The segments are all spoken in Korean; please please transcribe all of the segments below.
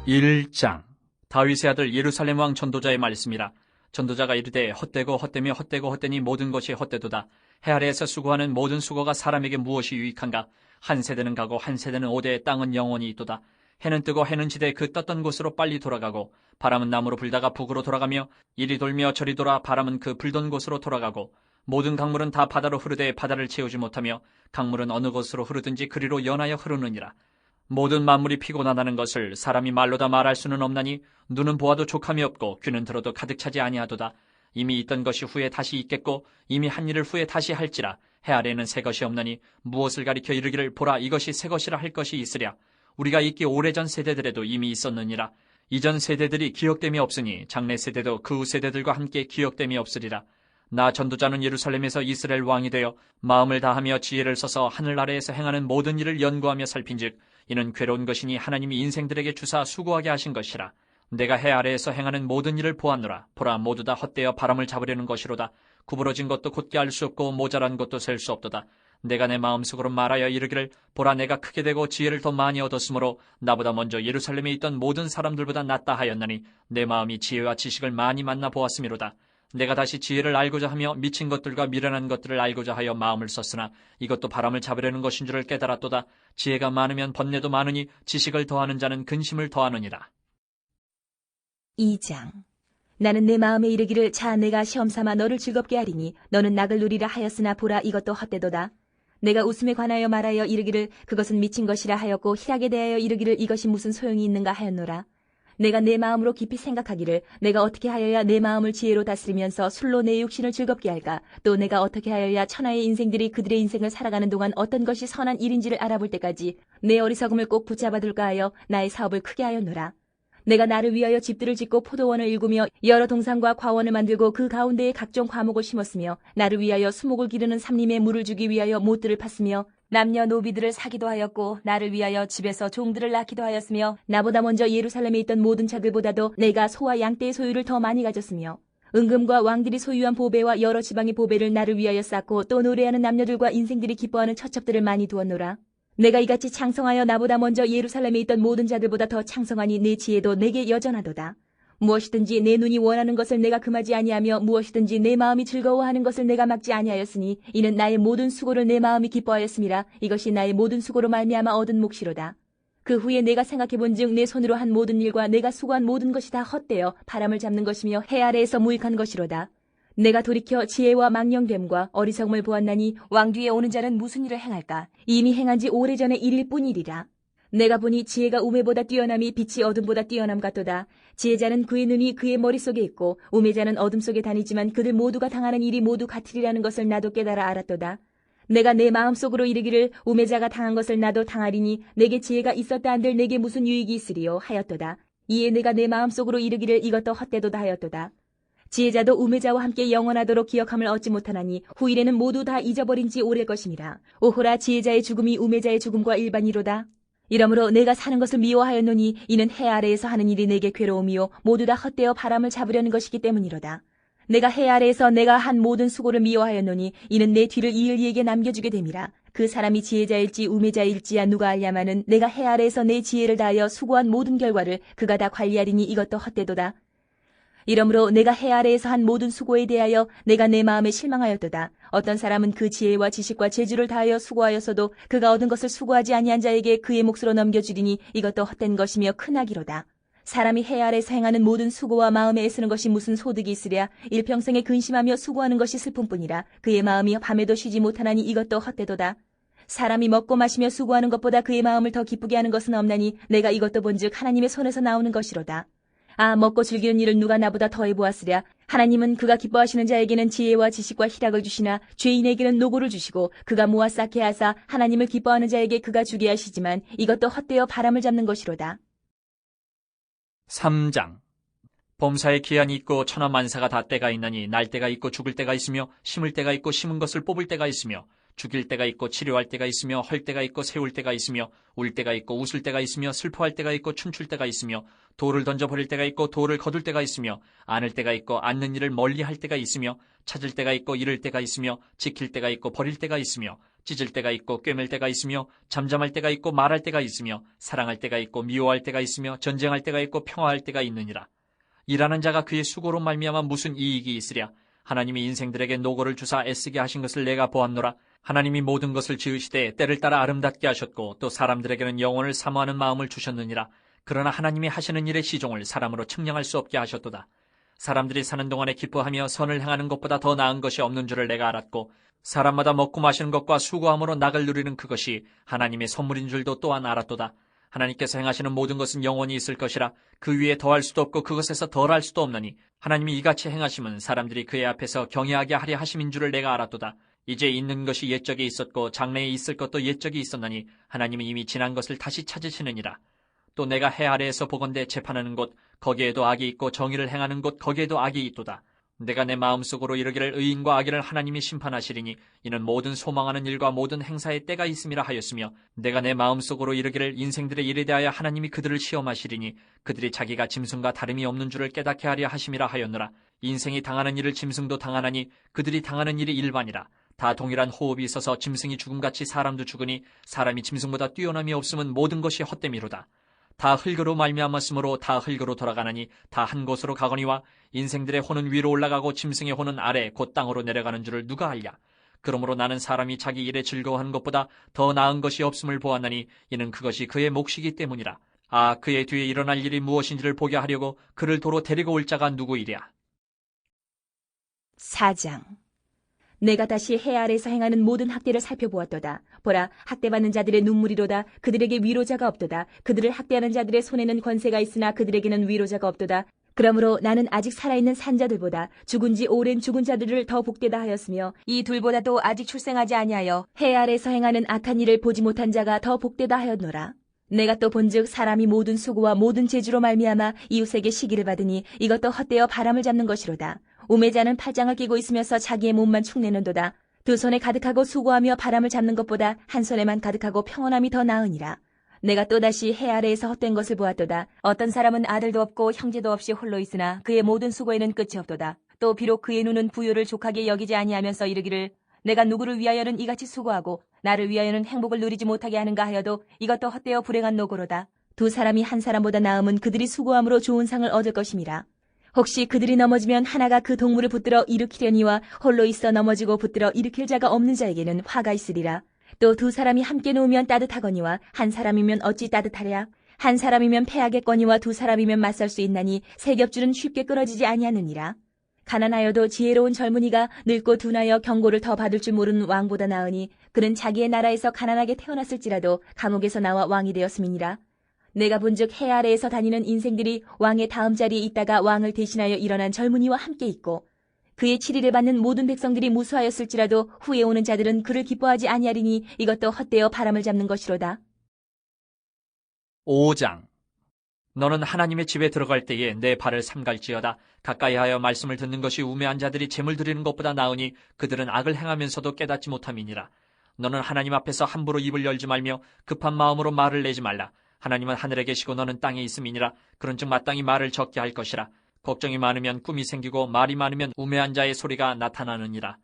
1장. 다윗의 아들 예루살렘 왕 전도자의 말씀이라. 전도자가 이르되 헛되고 헛되며 헛되고 헛되니 모든 것이 헛되도다. 해 아래에서 수고하는 모든 수고가 사람에게 무엇이 유익한가? 한 세대는 가고 한 세대는 오되 땅은 영원히 있도다. 해는 뜨고 해는 지되 그 떴던 곳으로 빨리 돌아가고 바람은 남으로 불다가 북으로 돌아가며 이리 돌며 저리 돌아 바람은 그 불던 곳으로 돌아가고 모든 강물은 다 바다로 흐르되 바다를 채우지 못하며 강물은 어느 곳으로 흐르든지 그리로 연하여 흐르느니라. 모든 만물이 피곤하다는 것을 사람이 말로 다 말할 수는 없나니 눈은 보아도 족함이 없고 귀는 들어도 가득 차지 아니하도다. 이미 있던 것이 후에 다시 있겠고 이미 한 일을 후에 다시 할지라. 해 아래에는 새 것이 없나니 무엇을 가리켜 이르기를 보라 이것이 새 것이라 할 것이 있으랴. 우리가 있기 오래전 세대들에도 이미 있었느니라. 이전 세대들이 기억됨이 없으니 장래 세대도 그 후 세대들과 함께 기억됨이 없으리라. 나 전도자는 예루살렘에서 이스라엘 왕이 되어 마음을 다하며 지혜를 써서 하늘 아래에서 행하는 모든 일을 연구하며 살핀즉 이는 괴로운 것이니 하나님이 인생들에게 주사 수고하게 하신 것이라. 내가 해 아래에서 행하는 모든 일을 보았노라. 보라 모두 다 헛되어 바람을 잡으려는 것이로다. 구부러진 것도 곧게 알 수 없고 모자란 것도 셀 수 없도다. 내가 내 마음속으로 말하여 이르기를 보라 내가 크게 되고 지혜를 더 많이 얻었으므로 나보다 먼저 예루살렘에 있던 모든 사람들보다 낫다 하였나니 내 마음이 지혜와 지식을 많이 만나 보았음이로다. 내가 다시 지혜를 알고자 하며 미친 것들과 미련한 것들을 알고자 하여 마음을 썼으나 이것도 바람을 잡으려는 것인 줄을 깨달았도다. 지혜가 많으면 번뇌도 많으니 지식을 더하는 자는 근심을 더하느니라. 2장. 나는 내 마음에 이르기를 자 내가 시험삼아 너를 즐겁게 하리니 너는 낙을 누리라 하였으나 보라 이것도 헛되도다. 내가 웃음에 관하여 말하여 이르기를 그것은 미친 것이라 하였고 희락에 대하여 이르기를 이것이 무슨 소용이 있는가 하였노라. 내가 내 마음으로 깊이 생각하기를 내가 어떻게 하여야 내 마음을 지혜로 다스리면서 술로 내 육신을 즐겁게 할까? 또 내가 어떻게 하여야 천하의 인생들이 그들의 인생을 살아가는 동안 어떤 것이 선한 일인지를 알아볼 때까지 내 어리석음을 꼭 붙잡아둘까 하여 나의 사업을 크게 하였노라. 내가 나를 위하여 집들을 짓고 포도원을 일구며 여러 동산과 과원을 만들고 그 가운데에 각종 과목을 심었으며 나를 위하여 수목을 기르는 삼림에 물을 주기 위하여 못들을 팠으며 남녀 노비들을 사기도 하였고 나를 위하여 집에서 종들을 낳기도 하였으며 나보다 먼저 예루살렘에 있던 모든 자들보다도 내가 소와 양떼의 소유를 더 많이 가졌으며 은금과 왕들이 소유한 보배와 여러 지방의 보배를 나를 위하여 쌓고 또 노래하는 남녀들과 인생들이 기뻐하는 처첩들을 많이 두었노라. 내가 이같이 창성하여 나보다 먼저 예루살렘에 있던 모든 자들보다 더 창성하니 내 지혜도 내게 여전하도다. 무엇이든지 내 눈이 원하는 것을 내가 금하지 아니하며 무엇이든지 내 마음이 즐거워하는 것을 내가 막지 아니하였으니 이는 나의 모든 수고를 내 마음이 기뻐하였음이라. 이것이 나의 모든 수고로 말미암아 얻은 몫이로다. 그 후에 내가 생각해본즉 내 손으로 한 모든 일과 내가 수고한 모든 것이 다 헛되어 바람을 잡는 것이며 해 아래에서 무익한 것이로다. 내가 돌이켜 지혜와 망령됨과 어리석음을 보았나니 왕 뒤에 오는 자는 무슨 일을 행할까? 이미 행한 지 오래전의 일일 뿐이리라. 내가 보니 지혜가 우매보다 뛰어남이 빛이 어둠보다 뛰어남 같도다. 지혜자는 그의 눈이 그의 머릿속에 있고 우매자는 어둠 속에 다니지만 그들 모두가 당하는 일이 모두 같으리라는 것을 나도 깨달아 알았도다. 내가 내 마음속으로 이르기를 우매자가 당한 것을 나도 당하리니 내게 지혜가 있었다 한들 내게 무슨 유익이 있으리요 하였도다. 이에 내가 내 마음속으로 이르기를 이것도 헛되도다 하였도다. 지혜자도 우매자와 함께 영원하도록 기억함을 얻지 못하나니 후일에는 모두 다 잊어버린 지 오래일 것임이라. 오호라 지혜자의 죽음이 우매자의 죽음과 일반이로다. 이러므로 내가 사는 것을 미워하였노니 이는 해 아래에서 하는 일이 내게 괴로움이요 모두 다 헛되어 바람을 잡으려는 것이기 때문이로다. 내가 해 아래에서 내가 한 모든 수고를 미워하였노니 이는 내 뒤를 이을 이에게 남겨주게 됨이라. 그 사람이 지혜자일지 우매자일지야 누가 알냐마는 내가 해 아래에서 내 지혜를 다하여 수고한 모든 결과를 그가 다 관리하리니 이것도 헛되도다. 이러므로 내가 해 아래에서 한 모든 수고에 대하여 내가 내 마음에 실망하였도다. 어떤 사람은 그 지혜와 지식과 재주를 다하여 수고하였어도 그가 얻은 것을 수고하지 아니한 자에게 그의 몫으로 넘겨주리니 이것도 헛된 것이며 크나기로다. 사람이 해 아래에서 행하는 모든 수고와 마음에 애쓰는 것이 무슨 소득이 있으랴. 일평생에 근심하며 수고하는 것이 슬픔뿐이라. 그의 마음이 밤에도 쉬지 못하나니 이것도 헛되도다. 사람이 먹고 마시며 수고하는 것보다 그의 마음을 더 기쁘게 하는 것은 없나니 내가 이것도 본즉 하나님의 손에서 나오는 것이로다. 아 먹고 즐기는 일을 누가 나보다 더해 보았으랴. 하나님은 그가 기뻐하시는 자에게는 지혜와 지식과 희락을 주시나 죄인에게는 노고를 주시고 그가 모아 쌓게 하사 하나님을 기뻐하는 자에게 그가 주게 하시지만 이것도 헛되어 바람을 잡는 것이로다. 3장. 범사에 기한이 있고 천하만사가 다 때가 있나니 날 때가 있고 죽을 때가 있으며 심을 때가 있고 심은 것을 뽑을 때가 있으며 죽일 때가 있고 치료할 때가 있으며 헐 때가 있고 세울 때가 있으며 울 때가 있고 웃을 때가 있으며 슬퍼할 때가 있고 춤출 때가 있으며 돌을 던져버릴 때가 있고 돌을 거둘 때가 있으며 안을 때가 있고 앉는 일을 멀리할 때가 있으며 찾을 때가 있고 잃을 때가 있으며 지킬 때가 있고 버릴 때가 있으며 찢을 때가 있고 꿰맬 때가 있으며 잠잠할 때가 있고 말할 때가 있으며 사랑할 때가 있고 미워할 때가 있으며 전쟁할 때가 있고 평화할 때가 있느니라. 일하는 자가 그의 수고로 말미암아 무슨 이익이 있으랴. 하나님이 인생들에게 노고를 주사 애쓰게 하신 것을 내가 보았노라. 하나님이 모든 것을 지으시되 때를 따라 아름답게 하셨고 또 사람들에게는 영혼을 사모하는 마음을 주셨느니라. 그러나 하나님이 하시는 일의 시종을 사람으로 측량할 수 없게 하셨도다. 사람들이 사는 동안에 기뻐하며 선을 행하는 것보다 더 나은 것이 없는 줄을 내가 알았고 사람마다 먹고 마시는 것과 수고함으로 낙을 누리는 그것이 하나님의 선물인 줄도 또한 알았도다. 하나님께서 행하시는 모든 것은 영원히 있을 것이라. 그 위에 더할 수도 없고 그것에서 덜할 수도 없나니 하나님이 이같이 행하심은 사람들이 그의 앞에서 경외하게 하려 하심인 줄을 내가 알았도다. 이제 있는 것이 옛적에 있었고 장래에 있을 것도 옛적에 있었나니 하나님은 이미 지난 것을 다시 찾으시느니라. 또 내가 해 아래에서 보건대 재판하는 곳 거기에도 악이 있고 정의를 행하는 곳 거기에도 악이 있도다. 내가 내 마음속으로 이르기를 의인과 악인을 하나님이 심판하시리니 이는 모든 소망하는 일과 모든 행사의 때가 있음이라 하였으며 내가 내 마음속으로 이르기를 인생들의 일에 대하여 하나님이 그들을 시험하시리니 그들이 자기가 짐승과 다름이 없는 줄을 깨닫게 하려 하심이라 하였노라. 인생이 당하는 일을 짐승도 당하나니 그들이 당하는 일이 일반이라. 다 동일한 호흡이 있어서 짐승이 죽음같이 사람도 죽으니 사람이 짐승보다 뛰어남이 없음은 모든 것이 헛됨이로다. 다 흙으로 말미암았으므로 다 흙으로 돌아가나니 다 한 곳으로 가거니와 인생들의 혼은 위로 올라가고 짐승의 혼은 아래 곧 땅으로 내려가는 줄을 누가 알랴. 그러므로 나는 사람이 자기 일에 즐거워하는 것보다 더 나은 것이 없음을 보았나니 이는 그것이 그의 몫이기 때문이라. 아, 그의 뒤에 일어날 일이 무엇인지를 보게 하려고 그를 도로 데리고 올 자가 누구이랴. 4장. 내가 다시 해 아래에서 행하는 모든 학대를 살펴보았도다. 보라, 학대받는 자들의 눈물이로다. 그들에게 위로자가 없도다. 그들을 학대하는 자들의 손에는 권세가 있으나 그들에게는 위로자가 없도다. 그러므로 나는 아직 살아있는 산자들보다 죽은 지 오랜 죽은 자들을 더 복되다 하였으며 이 둘보다도 아직 출생하지 아니하여 해 아래에서 행하는 악한 일을 보지 못한 자가 더 복되다 하였노라. 내가 또 본즉 사람이 모든 수고와 모든 재주로 말미암아 이웃에게 시기를 받으니 이것도 헛되어 바람을 잡는 것이로다. 우매자는 팔짱을 끼고 있으면서 자기의 몸만 축내는도다. 두 손에 가득하고 수고하며 바람을 잡는 것보다 한 손에만 가득하고 평온함이 더 나으니라. 내가 또다시 해 아래에서 헛된 것을 보았도다. 어떤 사람은 아들도 없고 형제도 없이 홀로 있으나 그의 모든 수고에는 끝이 없도다. 또 비록 그의 눈은 부요를 족하게 여기지 아니하면서 이르기를 내가 누구를 위하여는 이같이 수고하고 나를 위하여는 행복을 누리지 못하게 하는가 하여도 이것도 헛되어 불행한 노고로다. 두 사람이 한 사람보다 나음은 그들이 수고함으로 좋은 상을 얻을 것임이라. 혹시 그들이 넘어지면 하나가 그 동물을 붙들어 일으키려니와 홀로 있어 넘어지고 붙들어 일으킬 자가 없는 자에게는 화가 있으리라. 또 두 사람이 함께 누우면 따뜻하거니와 한 사람이면 어찌 따뜻하랴. 한 사람이면 패하겠거니와 두 사람이면 맞설 수 있나니 세 겹줄은 쉽게 끊어지지 아니하느니라. 가난하여도 지혜로운 젊은이가 늙고 둔하여 경고를 더 받을 줄 모르는 왕보다 나으니 그는 자기의 나라에서 가난하게 태어났을지라도 감옥에서 나와 왕이 되었음이니라. 내가 본즉 해 아래에서 다니는 인생들이 왕의 다음 자리에 있다가 왕을 대신하여 일어난 젊은이와 함께 있고 그의 치리를 받는 모든 백성들이 무수하였을지라도 후에 오는 자들은 그를 기뻐하지 아니하리니 이것도 헛되어 바람을 잡는 것이로다. 5장. 너는 하나님의 집에 들어갈 때에 내 발을 삼갈지어다. 가까이하여 말씀을 듣는 것이 우매한 자들이 재물 드리는 것보다 나으니 그들은 악을 행하면서도 깨닫지 못함이니라. 너는 하나님 앞에서 함부로 입을 열지 말며 급한 마음으로 말을 내지 말라. 하나님은 하늘에 계시고 너는 땅에 있음이니라. 그런즉 마땅히 말을 적게 할 것이라. 걱정이 많으면 꿈이 생기고 말이 많으면 우매한 자의 소리가 나타나느니라.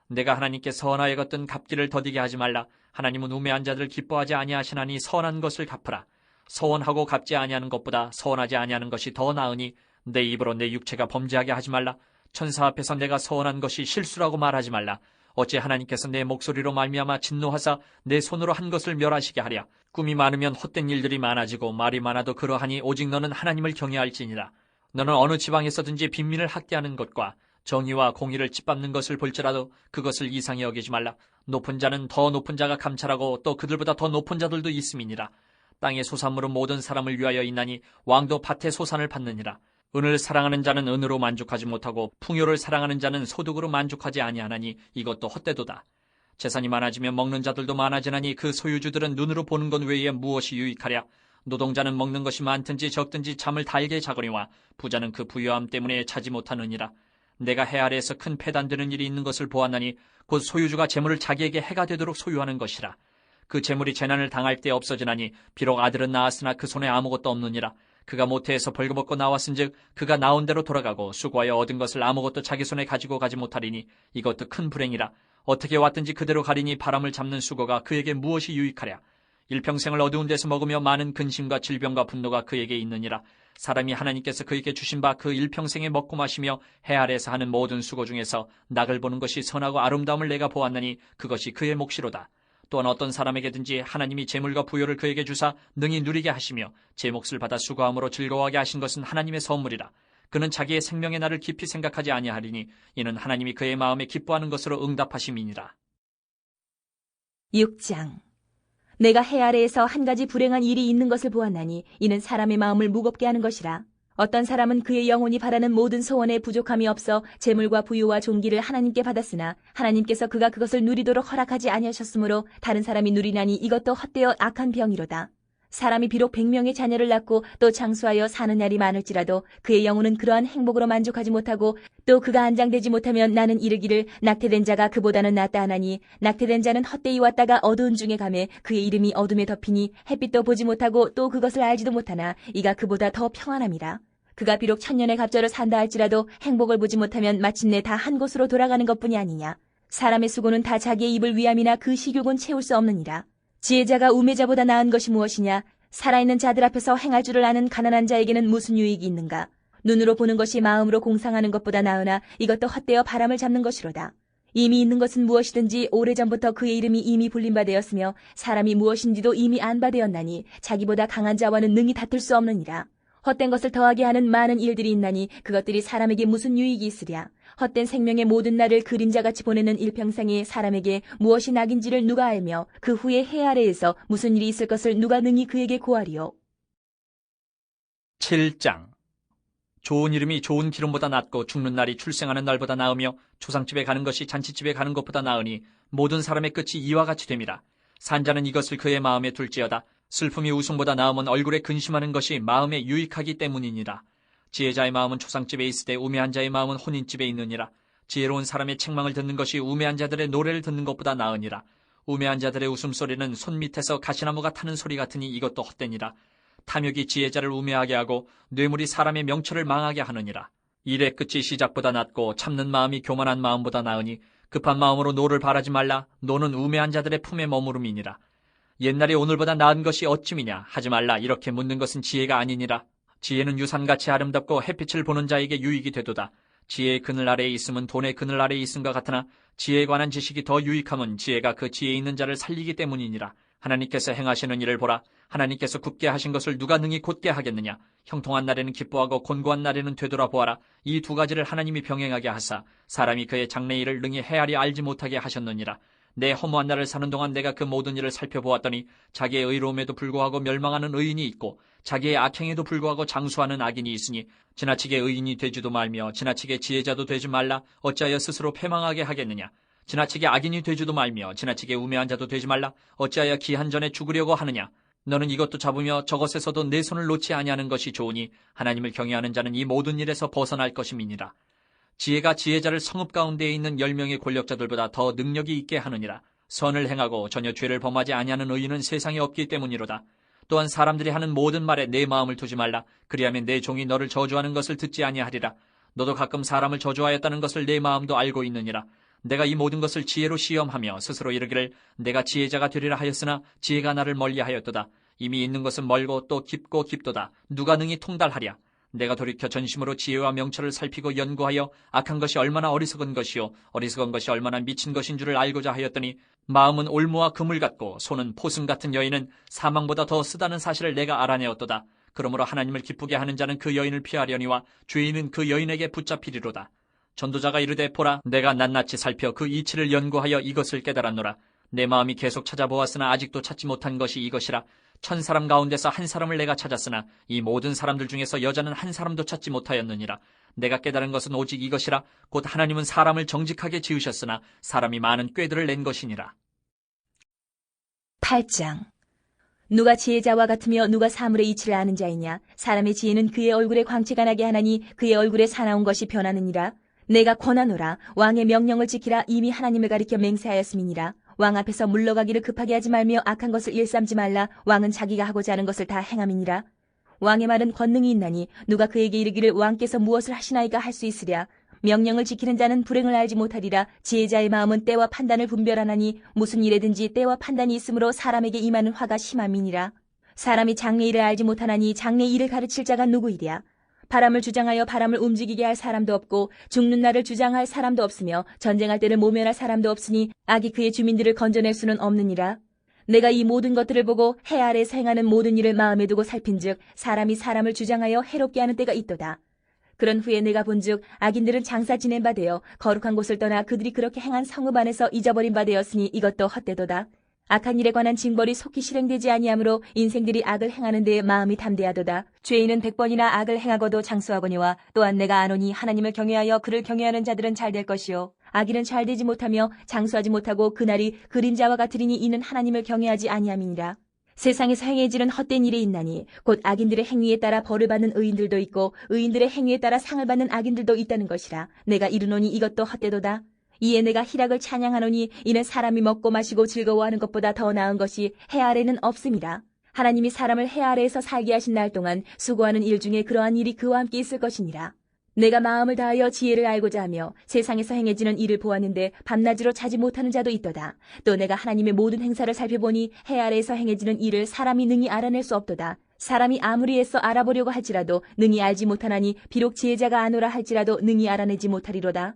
내가 하나님께 선하여 걷던 갚기를 더디게 하지 말라. 하나님은 우매한 자들 기뻐하지 아니하시나니 선한 것을 갚으라. 서원하고 갚지 아니하는 것보다 서원하지 아니하는 것이 더 나으니 내 입으로 내 육체가 범죄하게 하지 말라. 천사 앞에서 내가 서원한 것이 실수라고 말하지 말라. 어찌 하나님께서 내 목소리로 말미암아 진노하사 내 손으로 한 것을 멸하시게 하랴. 꿈이 많으면 헛된 일들이 많아지고 말이 많아도 그러하니 오직 너는 하나님을 경외할지니라. 너는 어느 지방에서든지 빈민을 학대하는 것과 정의와 공의를 짓밟는 것을 볼지라도 그것을 이상히 여기지 말라. 높은 자는 더 높은 자가 감찰하고 또 그들보다 더 높은 자들도 있음이니라. 땅의 소산물은 모든 사람을 위하여 있나니 왕도 밭의 소산을 받느니라. 은을 사랑하는 자는 은으로 만족하지 못하고 풍요를 사랑하는 자는 소득으로 만족하지 아니하나니 이것도 헛되도다. 재산이 많아지면 먹는 자들도 많아지나니 그 소유주들은 눈으로 보는 것 외에 무엇이 유익하랴. 노동자는 먹는 것이 많든지 적든지 잠을 달게 자거니와 부자는 그 부유함 때문에 자지 못하느니라. 내가 해 아래에서 큰 패단되는 일이 있는 것을 보았나니 곧 소유주가 재물을 자기에게 해가 되도록 소유하는 것이라. 그 재물이 재난을 당할 때 없어지나니 비록 아들은 낳았으나 그 손에 아무것도 없느니라. 그가 모태에서 벌거벗고 나왔은즉 그가 나온 대로 돌아가고 수고하여 얻은 것을 아무것도 자기 손에 가지고 가지 못하리니 이것도 큰 불행이라. 어떻게 왔든지 그대로 가리니 바람을 잡는 수고가 그에게 무엇이 유익하랴. 일평생을 어두운 데서 먹으며 많은 근심과 질병과 분노가 그에게 있느니라. 사람이 하나님께서 그에게 주신 바 그 일평생에 먹고 마시며 해 아래에서 하는 모든 수고 중에서 낙을 보는 것이 선하고 아름다움을 내가 보았나니 그것이 그의 몫이로다. 또한 어떤 사람에게든지 하나님이 재물과 부요를 그에게 주사 능히 누리게 하시며 제 몫을 받아 수고함으로 즐거워하게 하신 것은 하나님의 선물이라. 그는 자기의 생명의 날을 깊이 생각하지 아니하리니 이는 하나님이 그의 마음에 기뻐하는 것으로 응답하심이니라. 6장. 내가 해 아래에서 한 가지 불행한 일이 있는 것을 보았나니 이는 사람의 마음을 무겁게 하는 것이라. 어떤 사람은 그의 영혼이 바라는 모든 소원에 부족함이 없어 재물과 부유와 존귀를 하나님께 받았으나 하나님께서 그가 그것을 누리도록 허락하지 아니하셨으므로 다른 사람이 누리나니 이것도 헛되어 악한 병이로다. 사람이 비록 100명의 자녀를 낳고 또 장수하여 사는 날이 많을지라도 그의 영혼은 그러한 행복으로 만족하지 못하고 또 그가 안장되지 못하면 나는 이르기를 낙태된 자가 그보다는 낫다 하나니 낙태된 자는 헛되이 왔다가 어두운 중에 가매 그의 이름이 어둠에 덮이니 햇빛도 보지 못하고 또 그것을 알지도 못하나 이가 그보다 더 평안함이라. 그가 비록 1000년의 갑절을 산다 할지라도 행복을 보지 못하면 마침내 다 한 곳으로 돌아가는 것뿐이 아니냐. 사람의 수고는 다 자기의 입을 위함이나 그 식욕은 채울 수 없느니라. 지혜자가 우매자보다 나은 것이 무엇이냐? 살아있는 자들 앞에서 행할 줄을 아는 가난한 자에게는 무슨 유익이 있는가? 눈으로 보는 것이 마음으로 공상하는 것보다 나으나 이것도 헛되어 바람을 잡는 것이로다. 이미 있는 것은 무엇이든지 오래전부터 그의 이름이 이미 불린 바 되었으며 사람이 무엇인지도 이미 안 바 되었나니 자기보다 강한 자와는 능히 다툴 수 없느니라. 헛된 것을 더하게 하는 많은 일들이 있나니 그것들이 사람에게 무슨 유익이 있으랴. 헛된 생명의 모든 날을 그림자같이 보내는 일평생에 사람에게 무엇이 낙인지를 누가 알며 그 후에 해 아래에서 무슨 일이 있을 것을 누가 능히 그에게 고하리요. 7장. 좋은 이름이 좋은 기름보다 낫고 죽는 날이 출생하는 날보다 나으며 초상집에 가는 것이 잔치집에 가는 것보다 나으니 모든 사람의 끝이 이와 같이 됨이라. 산자는 이것을 그의 마음에 둘지어다. 슬픔이 웃음보다 나음은 얼굴에 근심하는 것이 마음에 유익하기 때문이니라. 지혜자의 마음은 초상집에 있을 때 우매한 자의 마음은 혼인집에 있느니라. 지혜로운 사람의 책망을 듣는 것이 우매한 자들의 노래를 듣는 것보다 나으니라. 우매한 자들의 웃음소리는 손 밑에서 가시나무가 타는 소리 같으니 이것도 헛되니라. 탐욕이 지혜자를 우매하게 하고 뇌물이 사람의 명철을 망하게 하느니라. 일의 끝이 시작보다 낫고 참는 마음이 교만한 마음보다 나으니 급한 마음으로 노를 바라지 말라. 노는 우매한 자들의 품에 머무름이니라. 옛날이 오늘보다 나은 것이 어찌미냐 하지 말라. 이렇게 묻는 것은 지혜가 아니니라. 지혜는 유산같이 아름답고 햇빛을 보는 자에게 유익이 되도다. 지혜의 그늘 아래에 있음은 돈의 그늘 아래에 있음과 같으나 지혜에 관한 지식이 더 유익함은 지혜가 그 지혜에 있는 자를 살리기 때문이니라. 하나님께서 행하시는 일을 보라. 하나님께서 굳게 하신 것을 누가 능히 곧게 하겠느냐. 형통한 날에는 기뻐하고 곤고한 날에는 되돌아보아라. 이 두 가지를 하나님이 병행하게 하사 사람이 그의 장래 일을 능히 헤아리 알지 못하게 하셨느니라. 내 허무한 날을 사는 동안 내가 그 모든 일을 살펴보았더니 자기의 의로움에도 불구하고 멸망하는 의인이 있고 자기의 악행에도 불구하고 장수하는 악인이 있으니 지나치게 의인이 되지도 말며 지나치게 지혜자도 되지 말라. 어찌하여 스스로 패망하게 하겠느냐. 지나치게 악인이 되지도 말며 지나치게 우매한 자도 되지 말라. 어찌하여 기한 전에 죽으려고 하느냐. 너는 이것도 잡으며 저것에서도 내 손을 놓지 아니하는 것이 좋으니 하나님을 경외하는 자는 이 모든 일에서 벗어날 것임이니라. 지혜가 지혜자를 성읍 가운데에 있는 10명의 권력자들보다 더 능력이 있게 하느니라. 선을 행하고 전혀 죄를 범하지 아니하는 의인은 세상에 없기 때문이로다. 또한 사람들이 하는 모든 말에 내 마음을 두지 말라. 그리하면 내 종이 너를 저주하는 것을 듣지 아니하리라. 너도 가끔 사람을 저주하였다는 것을 내 마음도 알고 있느니라. 내가 이 모든 것을 지혜로 시험하며 스스로 이르기를 내가 지혜자가 되리라 하였으나 지혜가 나를 멀리하였도다. 이미 있는 것은 멀고 또 깊고 깊도다. 누가 능히 통달하랴. 내가 돌이켜 전심으로 지혜와 명철을 살피고 연구하여 악한 것이 얼마나 어리석은 것이요 어리석은 것이 얼마나 미친 것인 줄을 알고자 하였더니 마음은 올무와 그물 같고 손은 포승 같은 여인은 사망보다 더 쓰다는 사실을 내가 알아내었도다. 그러므로 하나님을 기쁘게 하는 자는 그 여인을 피하려니와 죄인은 그 여인에게 붙잡히리로다. 전도자가 이르되 보라 내가 낱낱이 살펴 그 이치를 연구하여 이것을 깨달았노라. 내 마음이 계속 찾아보았으나 아직도 찾지 못한 것이 이것이라. 1000사람 가운데서 한 사람을 내가 찾았으나 이 모든 사람들 중에서 여자는 한 사람도 찾지 못하였느니라. 내가 깨달은 것은 오직 이것이라. 곧 하나님은 사람을 정직하게 지으셨으나 사람이 많은 꾀들을 낸 것이니라. 8장. 누가 지혜자와 같으며 누가 사물의 이치를 아는 자이냐. 사람의 지혜는 그의 얼굴에 광채가 나게 하나니 그의 얼굴에 사나운 것이 변하느니라. 내가 권하노라. 왕의 명령을 지키라. 이미 하나님을 가리켜 맹세하였음이니라. 왕 앞에서 물러가기를 급하게 하지 말며 악한 것을 일삼지 말라. 왕은 자기가 하고자 하는 것을 다 행함이니라. 왕의 말은 권능이 있나니 누가 그에게 이르기를 왕께서 무엇을 하시나이까 할 수 있으랴. 명령을 지키는 자는 불행을 알지 못하리라. 지혜자의 마음은 때와 판단을 분별하나니 무슨 일에든지 때와 판단이 있으므로 사람에게 임하는 화가 심함이니라. 사람이 장래 일을 알지 못하나니 장래 일을 가르칠 자가 누구이랴. 바람을 주장하여 바람을 움직이게 할 사람도 없고 죽는 날을 주장할 사람도 없으며 전쟁할 때를 모면할 사람도 없으니 악이 그의 주민들을 건져낼 수는 없느니라. 내가 이 모든 것들을 보고 해 아래에서 행하는 모든 일을 마음에 두고 살핀즉 사람이 사람을 주장하여 해롭게 하는 때가 있도다. 그런 후에 내가 본즉 악인들은 장사 지낸 바 되어 거룩한 곳을 떠나 그들이 그렇게 행한 성읍 안에서 잊어버린 바 되었으니 이것도 헛되도다. 악한 일에 관한 징벌이 속히 실행되지 아니하므로 인생들이 악을 행하는 데에 마음이 담대하도다. 죄인은 100번이나 악을 행하고도 장수하거니와 또한 내가 아노니 하나님을 경외하여 그를 경외하는 자들은 잘 될 것이요 악인은 잘 되지 못하며 장수하지 못하고 그날이 그림자와 같으리니 이는 하나님을 경외하지 아니함이니라. 세상에서 행해지는 헛된 일이 있나니 곧 악인들의 행위에 따라 벌을 받는 의인들도 있고 의인들의 행위에 따라 상을 받는 악인들도 있다는 것이라. 내가 이르노니 이것도 헛되도다. 이에 내가 희락을 찬양하노니 이는 사람이 먹고 마시고 즐거워하는 것보다 더 나은 것이 해 아래는 없음이라. 하나님이 사람을 해 아래에서 살게 하신 날 동안 수고하는 일 중에 그러한 일이 그와 함께 있을 것이니라. 내가 마음을 다하여 지혜를 알고자 하며 세상에서 행해지는 일을 보았는데 밤낮으로 자지 못하는 자도 있도다. 또 내가 하나님의 모든 행사를 살펴보니 해 아래에서 행해지는 일을 사람이 능히 알아낼 수 없도다. 사람이 아무리 애써 알아보려고 할지라도 능히 알지 못하나니 비록 지혜자가 아노라 할지라도 능히 알아내지 못하리로다.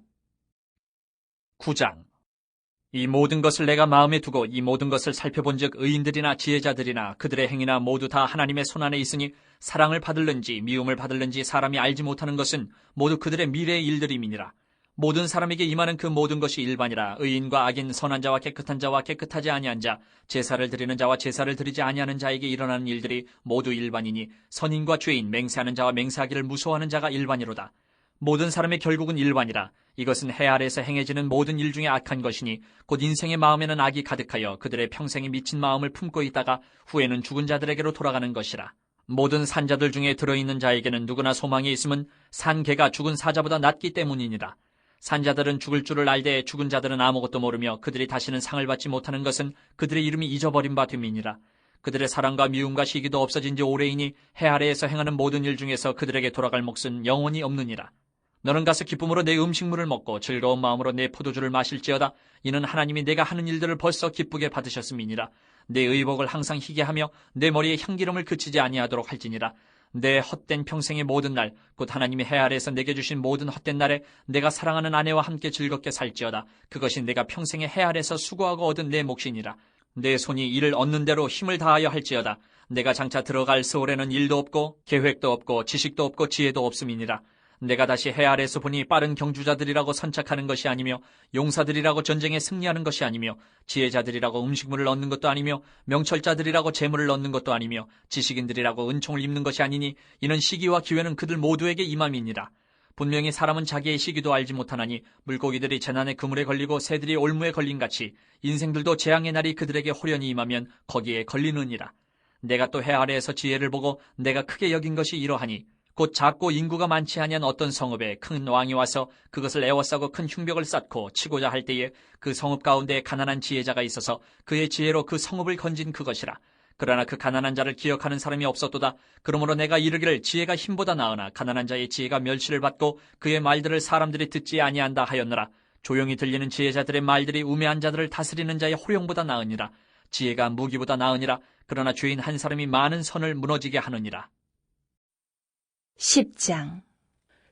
9장. 이 모든 것을 내가 마음에 두고 이 모든 것을 살펴본즉 의인들이나 지혜자들이나 그들의 행위나 모두 다 하나님의 손안에 있으니 사랑을 받을는지 미움을 받을는지 사람이 알지 못하는 것은 모두 그들의 미래의 일들임이니라. 모든 사람에게 임하는 그 모든 것이 일반이라. 의인과 악인, 선한 자와 깨끗한 자와 깨끗하지 아니한 자, 제사를 드리는 자와 제사를 드리지 아니하는 자에게 일어나는 일들이 모두 일반이니 선인과 죄인, 맹세하는 자와 맹세하기를 무서워하는 자가 일반이로다. 모든 사람의 결국은 일반이라. 이것은 해 아래에서 행해지는 모든 일 중에 악한 것이니 곧 인생의 마음에는 악이 가득하여 그들의 평생에 미친 마음을 품고 있다가 후에는 죽은 자들에게로 돌아가는 것이라. 모든 산자들 중에 들어있는 자에게는 누구나 소망이 있음은 산 개가 죽은 사자보다 낫기 때문이니라. 산자들은 죽을 줄을 알되 죽은 자들은 아무것도 모르며 그들이 다시는 상을 받지 못하는 것은 그들의 이름이 잊어버린 바 됨이니라. 그들의 사랑과 미움과 시기도 없어진 지 오래이니 해 아래에서 행하는 모든 일 중에서 그들에게 돌아갈 몫은 영원히 없느니라. 너는 가서 기쁨으로 내 음식물을 먹고 즐거운 마음으로 내 포도주를 마실지어다. 이는 하나님이 내가 하는 일들을 벌써 기쁘게 받으셨음이니라. 내 의복을 항상 희게 하며 내 머리에 향기름을 그치지 아니하도록 할지니라. 내 헛된 평생의 모든 날, 곧 하나님이 해 아래에서 내게 주신 모든 헛된 날에 내가 사랑하는 아내와 함께 즐겁게 살지어다. 그것이 내가 평생에 해 아래에서 수고하고 얻은 내 몫이니라. 내 손이 이를 얻는 대로 힘을 다하여 할지어다. 내가 장차 들어갈 세월에는 일도 없고 계획도 없고 지식도 없고 지혜도 없음이니라. 내가 다시 해 아래에서 보니 빠른 경주자들이라고 선착하는 것이 아니며 용사들이라고 전쟁에 승리하는 것이 아니며 지혜자들이라고 음식물을 얻는 것도 아니며 명철자들이라고 재물을 얻는 것도 아니며 지식인들이라고 은총을 입는 것이 아니니 이는 시기와 기회는 그들 모두에게 임함이니라. 분명히 사람은 자기의 시기도 알지 못하나니 물고기들이 재난의 그물에 걸리고 새들이 올무에 걸린 같이 인생들도 재앙의 날이 그들에게 호련히 임하면 거기에 걸리느니라. 내가 또 해 아래에서 지혜를 보고 내가 크게 여긴 것이 이러하니 곧 작고 인구가 많지 아니한 어떤 성읍에 큰 왕이 와서 그것을 에워싸고 큰 흉벽을 쌓고 치고자 할 때에 그 성읍 가운데 가난한 지혜자가 있어서 그의 지혜로 그 성읍을 건진 그것이라. 그러나 그 가난한 자를 기억하는 사람이 없었도다. 그러므로 내가 이르기를 지혜가 힘보다 나으나 가난한 자의 지혜가 멸시를 받고 그의 말들을 사람들이 듣지 아니한다 하였노라. 조용히 들리는 지혜자들의 말들이 우매한 자들을 다스리는 자의 호령보다 나으니라. 지혜가 무기보다 나으니라. 그러나 죄인 한 사람이 많은 선을 무너지게 하느니라. 10장.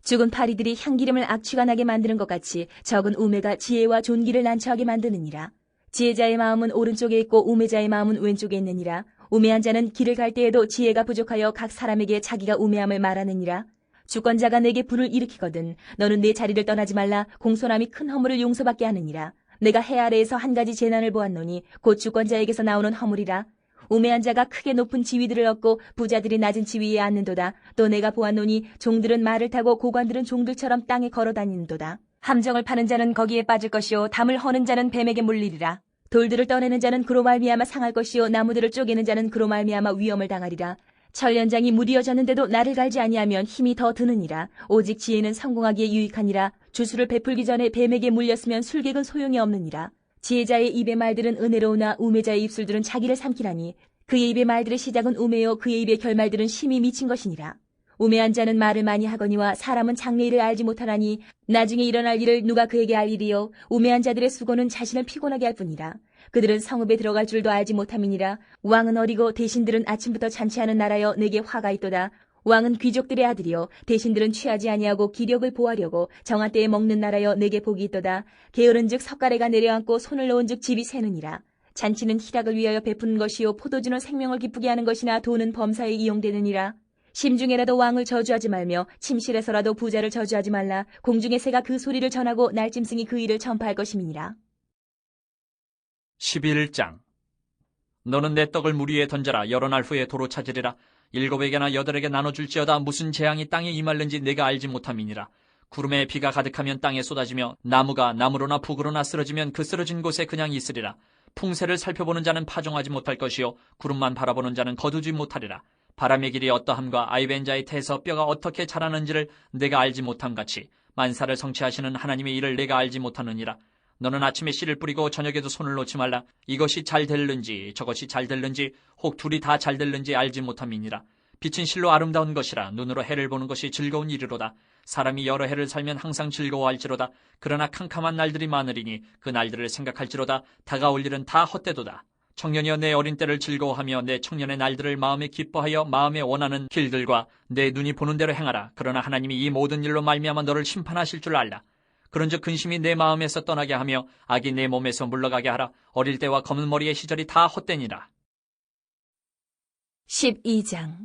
죽은 파리들이 향기름을 악취가 나게 만드는 것 같이 적은 우매가 지혜와 존귀를 난처하게 만드느니라. 지혜자의 마음은 오른쪽에 있고 우매자의 마음은 왼쪽에 있느니라. 우매한 자는 길을 갈 때에도 지혜가 부족하여 각 사람에게 자기가 우매함을 말하느니라. 주권자가 내게 불을 일으키거든 너는 내 자리를 떠나지 말라. 공손함이 큰 허물을 용서받게 하느니라. 내가 해 아래에서 한 가지 재난을 보았노니 곧 주권자에게서 나오는 허물이라. 우매한 자가 크게 높은 지위들을 얻고 부자들이 낮은 지위에 앉는도다. 또 내가 보았노니 종들은 말을 타고 고관들은 종들처럼 땅에 걸어다니는도다. 함정을 파는 자는 거기에 빠질 것이요 담을 허는 자는 뱀에게 물리리라. 돌들을 떠내는 자는 그로 말미암아 상할 것이요 나무들을 쪼개는 자는 그로 말미암아 위험을 당하리라. 철연장이 무디어졌는데도 나를 갈지 아니하면 힘이 더 드느니라. 오직 지혜는 성공하기에 유익하니라. 주수를 베풀기 전에 뱀에게 물렸으면 술객은 소용이 없느니라. 지혜자의 입의 말들은 은혜로우나 우매자의 입술들은 자기를 삼키라니 그의 입의 말들의 시작은 우매요 그의 입의 결말들은 심히 미친 것이니라. 우매한 자는 말을 많이 하거니와 사람은 장래일을 알지 못하나니 나중에 일어날 일을 누가 그에게 알리리요. 우매한 자들의 수고는 자신을 피곤하게 할 뿐이라. 그들은 성읍에 들어갈 줄도 알지 못함이니라. 왕은 어리고 대신들은 아침부터 잔치하는 나라여 내게 화가 있도다. 왕은 귀족들의 아들이요 대신들은 취하지 아니하고 기력을 보하려고 정한 때에 먹는 나라여 내게 복이 있도다. 게으른즉 석가래가 내려앉고 손을 놓은즉 집이 새느니라. 잔치는 희락을 위하여 베푸는 것이요 포도주는 생명을 기쁘게 하는 것이나 돈은 범사에 이용되느니라. 심중에라도 왕을 저주하지 말며 침실에서라도 부자를 저주하지 말라. 공중의 새가 그 소리를 전하고 날짐승이 그 일을 전파할 것임이니라. 11장. 너는 내 떡을 물 위에 던져라. 여러 날 후에 도로 찾으리라. 7에게나 8에게 나눠줄지어다. 무슨 재앙이 땅에 임할는지 내가 알지 못함이니라. 구름에 비가 가득하면 땅에 쏟아지며 나무가 나무로나 북으로나 쓰러지면 그 쓰러진 곳에 그냥 있으리라. 풍세를 살펴보는 자는 파종하지 못할 것이요 구름만 바라보는 자는 거두지 못하리라. 바람의 길이 어떠함과 아이벤자의 태에서 뼈가 어떻게 자라는지를 내가 알지 못함같이 만사를 성취하시는 하나님의 일을 내가 알지 못하느니라. 너는 아침에 씨를 뿌리고 저녁에도 손을 놓지 말라. 이것이 잘 될는지 저것이 잘 될는지 혹 둘이 다 잘 될는지 알지 못함이니라. 빛은 실로 아름다운 것이라. 눈으로 해를 보는 것이 즐거운 일이로다. 사람이 여러 해를 살면 항상 즐거워할지로다. 그러나 캄캄한 날들이 많으리니 그 날들을 생각할지로다. 다가올 일은 다 헛되도다. 청년이여 내 어린 때를 즐거워하며 내 청년의 날들을 마음에 기뻐하여 마음에 원하는 길들과 내 눈이 보는 대로 행하라. 그러나 하나님이 이 모든 일로 말미암아 너를 심판하실 줄 알라. 그런즉 근심이 내 마음에서 떠나게 하며 악이 내 몸에서 물러가게 하라. 어릴 때와 검은 머리의 시절이 다 헛되니라. 12장.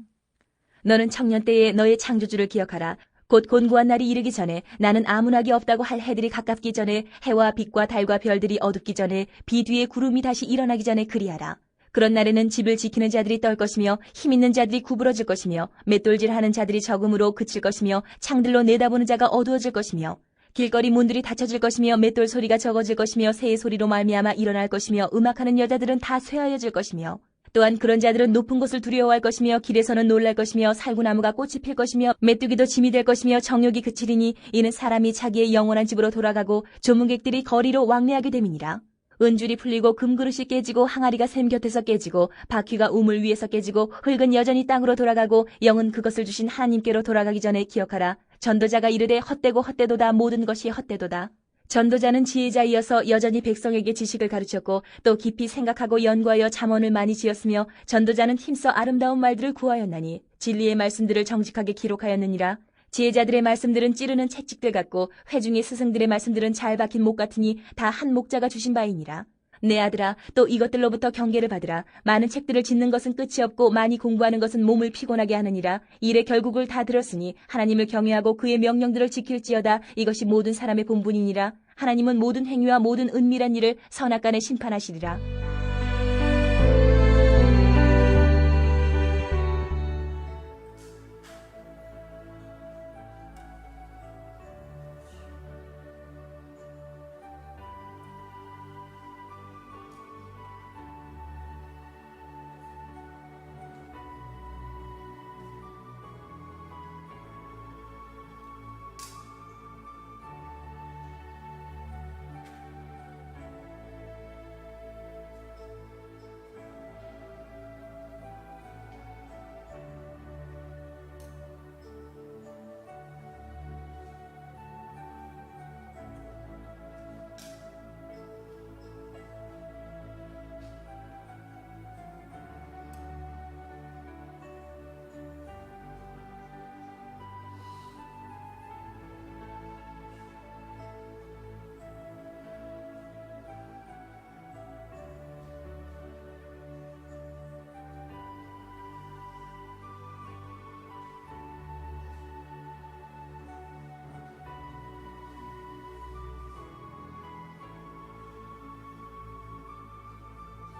너는 청년 때에 너의 창조주를 기억하라. 곧 곤고한 날이 이르기 전에 나는 아무나기 없다고 할 해들이 가깝기 전에 해와 빛과 달과 별들이 어둡기 전에 비 뒤에 구름이 다시 일어나기 전에 그리하라. 그런 날에는 집을 지키는 자들이 떨 것이며 힘있는 자들이 구부러질 것이며 맷돌질하는 자들이 적음으로 그칠 것이며 창들로 내다보는 자가 어두워질 것이며 길거리 문들이 닫혀질 것이며 맷돌 소리가 적어질 것이며 새의 소리로 말미암아 일어날 것이며 음악하는 여자들은 다 쇠하여질 것이며 또한 그런 자들은 높은 곳을 두려워할 것이며 길에서는 놀랄 것이며 살구나무가 꽃이 필 것이며 메뚜기도 짐이 될 것이며 정욕이 그치리니 이는 사람이 자기의 영원한 집으로 돌아가고 조문객들이 거리로 왕래하게 됨이니라. 은줄이 풀리고 금그릇이 깨지고 항아리가 샘 곁에서 깨지고 바퀴가 우물 위에서 깨지고 흙은 여전히 땅으로 돌아가고 영은 그것을 주신 하나님께로 돌아가기 전에 기억하라. 전도자가 이르되 헛되고 헛되도다. 모든 것이 헛되도다. 전도자는 지혜자이어서 여전히 백성에게 지식을 가르쳤고 또 깊이 생각하고 연구하여 잠언을 많이 지었으며 전도자는 힘써 아름다운 말들을 구하였나니 진리의 말씀들을 정직하게 기록하였느니라. 지혜자들의 말씀들은 찌르는 채찍들 같고 회중의 스승들의 말씀들은 잘 박힌 목 같으니 다 한 목자가 주신 바이니라. 내 아들아, 또 이것들로부터 경계를 받으라. 많은 책들을 짓는 것은 끝이 없고 많이 공부하는 것은 몸을 피곤하게 하느니라. 일의 결국을 다 들었으니 하나님을 경외하고 그의 명령들을 지킬지어다. 이것이 모든 사람의 본분이니라. 하나님은 모든 행위와 모든 은밀한 일을 선악간에 심판하시리라.